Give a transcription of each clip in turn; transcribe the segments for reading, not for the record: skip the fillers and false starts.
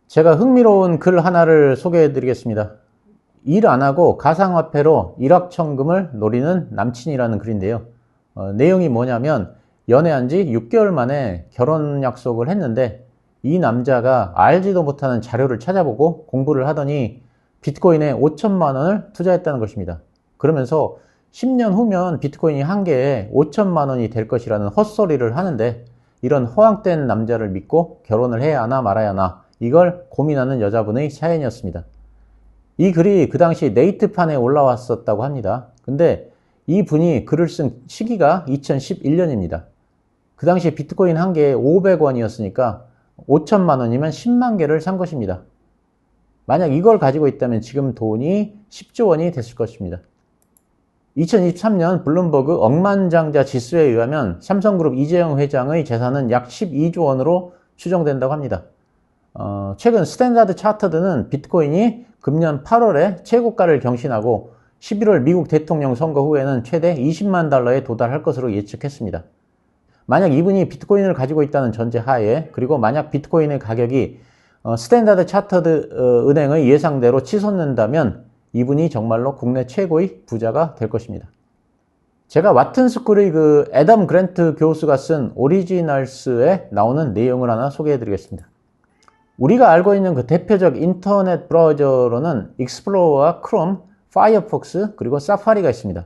제가 흥미로운 글 하나를 소개해 드리겠습니다. 일 안 하고 가상화폐로 일확천금을 노리는 남친이라는 글인데요. 내용이 뭐냐면 연애한 지 6개월 만에 결혼 약속을 했는데 이 남자가 알지도 못하는 자료를 찾아보고 공부를 하더니 비트코인에 5천만 원을 투자했다는 것입니다. 그러면서 10년 후면 비트코인이 한 개에 5천만 원이 될 것이라는 헛소리를 하는데 이런 허황된 남자를 믿고 결혼을 해야 하나 말아야 하나 이걸 고민하는 여자분의 사연이었습니다. 이 글이 그 당시 네이트판에 올라왔었다고 합니다. 근데 이 분이 글을 쓴 시기가 2011년입니다. 그 당시 비트코인 한 개에 500원이었으니까 5천만 원이면 10만 개를 산 것입니다. 만약 이걸 가지고 있다면 지금 돈이 10조 원이 됐을 것입니다. 2023년 블룸버그 억만장자 지수에 의하면 삼성그룹 이재용 회장의 재산은 약 12조 원으로 추정된다고 합니다. 최근 스탠다드 차터드는 비트코인이 금년 8월에 최고가를 경신하고 11월 미국 대통령 선거 후에는 최대 20만 달러에 도달할 것으로 예측했습니다. 만약 이분이 비트코인을 가지고 있다는 전제 하에 그리고 만약 비트코인의 가격이 스탠다드 차터드 은행의 예상대로 치솟는다면 이분이 정말로 국내 최고의 부자가 될 것입니다. 제가 와튼스쿨의 그 애덤 그랜트 교수가 쓴 오리지널스에 나오는 내용을 하나 소개해 드리겠습니다. 우리가 알고 있는 그 대표적 인터넷 브라우저로는 익스플로러와 크롬, 파이어폭스, 그리고 사파리가 있습니다.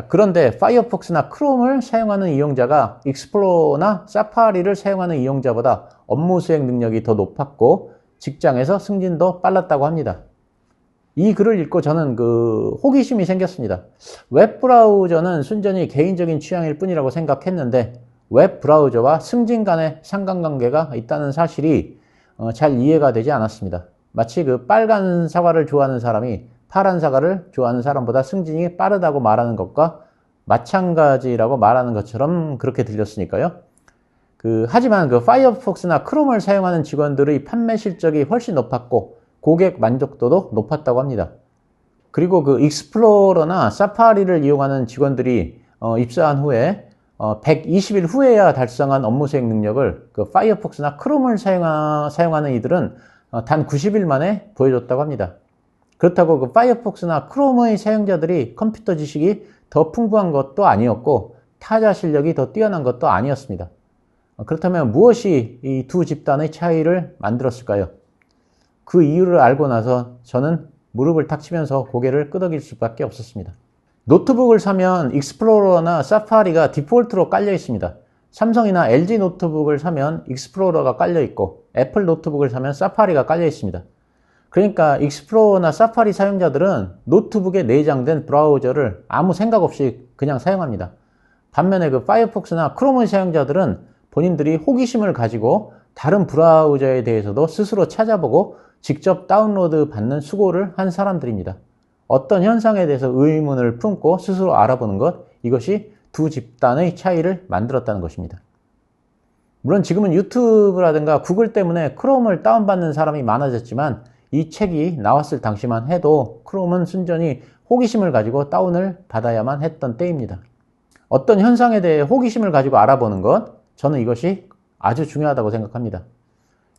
그런데 파이어폭스나 크롬을 사용하는 이용자가 익스플로러나 사파리를 사용하는 이용자보다 업무 수행 능력이 더 높았고 직장에서 승진도 빨랐다고 합니다. 이 글을 읽고 저는 호기심이 생겼습니다. 웹 브라우저는 순전히 개인적인 취향일 뿐이라고 생각했는데 웹 브라우저와 승진 간의 상관관계가 있다는 사실이 잘 이해가 되지 않았습니다. 마치 그 빨간 사과를 좋아하는 사람이 파란 사과를 좋아하는 사람보다 승진이 빠르다고 말하는 것과 마찬가지라고 말하는 것처럼 그렇게 들렸으니까요. 하지만 파이어폭스나 크롬을 사용하는 직원들의 판매 실적이 훨씬 높았고 고객 만족도도 높았다고 합니다. 그리고 익스플로러나 사파리를 이용하는 직원들이 입사한 후에 120일 후에야 달성한 업무 수행 능력을 파이어폭스나 크롬을 사용하는 이들은 단 90일 만에 보여줬다고 합니다. 그렇다고 파이어폭스나 크롬의 사용자들이 컴퓨터 지식이 더 풍부한 것도 아니었고 타자 실력이 더 뛰어난 것도 아니었습니다. 그렇다면 무엇이 이 두 집단의 차이를 만들었을까요? 그 이유를 알고 나서 저는 무릎을 탁 치면서 고개를 끄덕일 수밖에 없었습니다. 노트북을 사면 익스플로러나 사파리가 디폴트로 깔려 있습니다. 삼성이나 LG 노트북을 사면 익스플로러가 깔려 있고 애플 노트북을 사면 사파리가 깔려 있습니다. 그러니까 익스플로러나 사파리 사용자들은 노트북에 내장된 브라우저를 아무 생각 없이 그냥 사용합니다. 반면에 파이어폭스나 크롬의 사용자들은 본인들이 호기심을 가지고 다른 브라우저에 대해서도 스스로 찾아보고 직접 다운로드 받는 수고를 한 사람들입니다. 어떤 현상에 대해서 의문을 품고 스스로 알아보는 것, 이것이 두 집단의 차이를 만들었다는 것입니다. 물론 지금은 유튜브라든가 구글 때문에 크롬을 다운받는 사람이 많아졌지만 이 책이 나왔을 당시만 해도 크롬은 순전히 호기심을 가지고 다운을 받아야만 했던 때입니다. 어떤 현상에 대해 호기심을 가지고 알아보는 것, 저는 이것이 아주 중요하다고 생각합니다.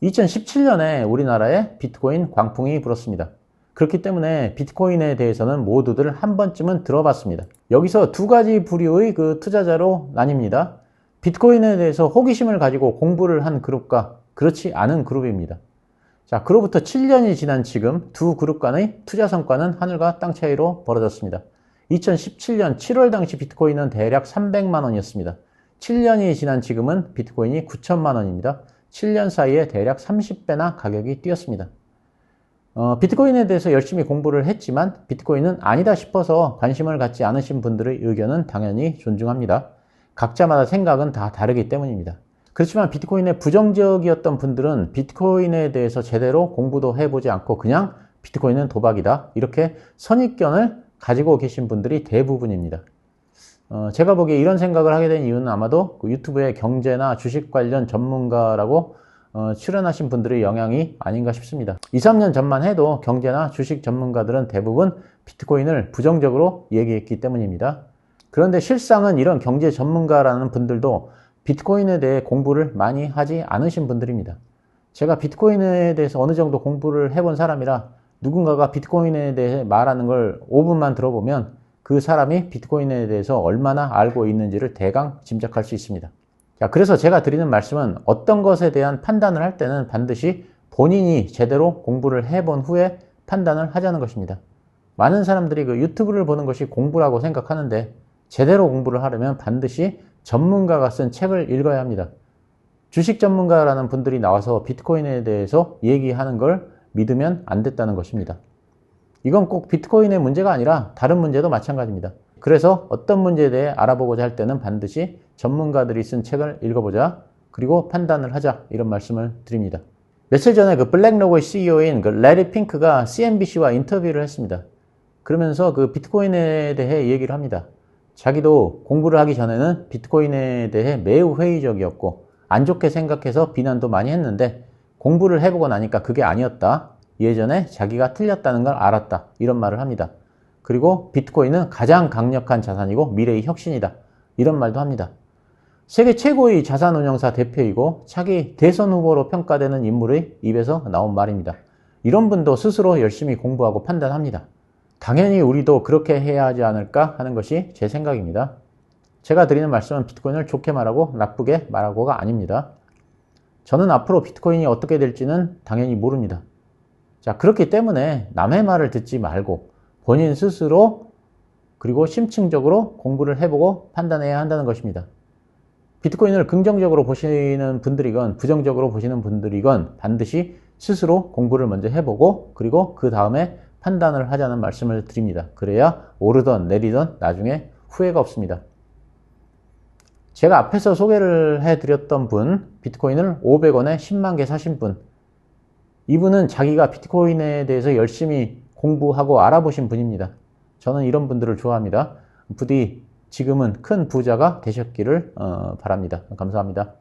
2017년에 우리나라에 비트코인 광풍이 불었습니다. 그렇기 때문에 비트코인에 대해서는 모두들 한 번쯤은 들어봤습니다. 여기서 두 가지 부류의 투자자로 나뉩니다. 비트코인에 대해서 호기심을 가지고 공부를 한 그룹과 그렇지 않은 그룹입니다. 자, 그로부터 7년이 지난 지금 두 그룹 간의 투자 성과는 하늘과 땅 차이로 벌어졌습니다. 2017년 7월 당시 비트코인은 대략 300만 원이었습니다. 7년이 지난 지금은 비트코인이 9천만 원입니다. 7년 사이에 대략 30배나 가격이 뛰었습니다. 비트코인에 대해서 열심히 공부를 했지만 비트코인은 아니다 싶어서 관심을 갖지 않으신 분들의 의견은 당연히 존중합니다. 각자마다 생각은 다 다르기 때문입니다. 그렇지만 비트코인에 부정적이었던 분들은 비트코인에 대해서 제대로 공부도 해보지 않고 그냥 비트코인은 도박이다 이렇게 선입견을 가지고 계신 분들이 대부분입니다. 제가 보기에 이런 생각을 하게 된 이유는 아마도 유튜브에 경제나 주식 관련 전문가라고 출연하신 분들의 영향이 아닌가 싶습니다. 2, 3년 전만 해도 경제나 주식 전문가들은 대부분 비트코인을 부정적으로 얘기했기 때문입니다. 그런데 실상은 이런 경제 전문가라는 분들도 비트코인에 대해 공부를 많이 하지 않으신 분들입니다. 제가 비트코인에 대해서 어느 정도 공부를 해본 사람이라 누군가가 비트코인에 대해 말하는 걸 5분만 들어보면 그 사람이 비트코인에 대해서 얼마나 알고 있는지를 대강 짐작할 수 있습니다. 자, 그래서 제가 드리는 말씀은 어떤 것에 대한 판단을 할 때는 반드시 본인이 제대로 공부를 해본 후에 판단을 하자는 것입니다. 많은 사람들이 그 유튜브를 보는 것이 공부라고 생각하는데 제대로 공부를 하려면 반드시 전문가가 쓴 책을 읽어야 합니다. 주식 전문가라는 분들이 나와서 비트코인에 대해서 얘기하는 걸 믿으면 안 됐다는 것입니다. 이건 꼭 비트코인의 문제가 아니라 다른 문제도 마찬가지입니다. 그래서 어떤 문제에 대해 알아보고자 할 때는 반드시 전문가들이 쓴 책을 읽어보자, 그리고 판단을 하자, 이런 말씀을 드립니다. 며칠 전에 그 블랙로그의 CEO인 그 레리 핑크가 CNBC와 인터뷰를 했습니다. 그러면서 그 비트코인에 대해 얘기를 합니다. 자기도 공부를 하기 전에는 비트코인에 대해 매우 회의적이었고 안 좋게 생각해서 비난도 많이 했는데 공부를 해보고 나니까 그게 아니었다. 예전에 자기가 틀렸다는 걸 알았다. 이런 말을 합니다. 그리고 비트코인은 가장 강력한 자산이고 미래의 혁신이다. 이런 말도 합니다. 세계 최고의 자산운용사 대표이고 차기 대선 후보로 평가되는 인물의 입에서 나온 말입니다. 이런 분도 스스로 열심히 공부하고 판단합니다. 당연히 우리도 그렇게 해야 하지 않을까 하는 것이 제 생각입니다. 제가 드리는 말씀은 비트코인을 좋게 말하고 나쁘게 말하고가 아닙니다. 저는 앞으로 비트코인이 어떻게 될지는 당연히 모릅니다. 자, 그렇기 때문에 남의 말을 듣지 말고 본인 스스로 그리고 심층적으로 공부를 해보고 판단해야 한다는 것입니다. 비트코인을 긍정적으로 보시는 분들이건 부정적으로 보시는 분들이건 반드시 스스로 공부를 먼저 해보고 그리고 그 다음에 판단을 하자는 말씀을 드립니다. 그래야 오르던 내리던 나중에 후회가 없습니다. 제가 앞에서 소개를 해드렸던 분, 비트코인을 500원에 10만 개 사신 분, 이분은 자기가 비트코인에 대해서 열심히 공부하고 알아보신 분입니다. 저는 이런 분들을 좋아합니다. 부디 지금은 큰 부자가 되셨기를 바랍니다. 감사합니다.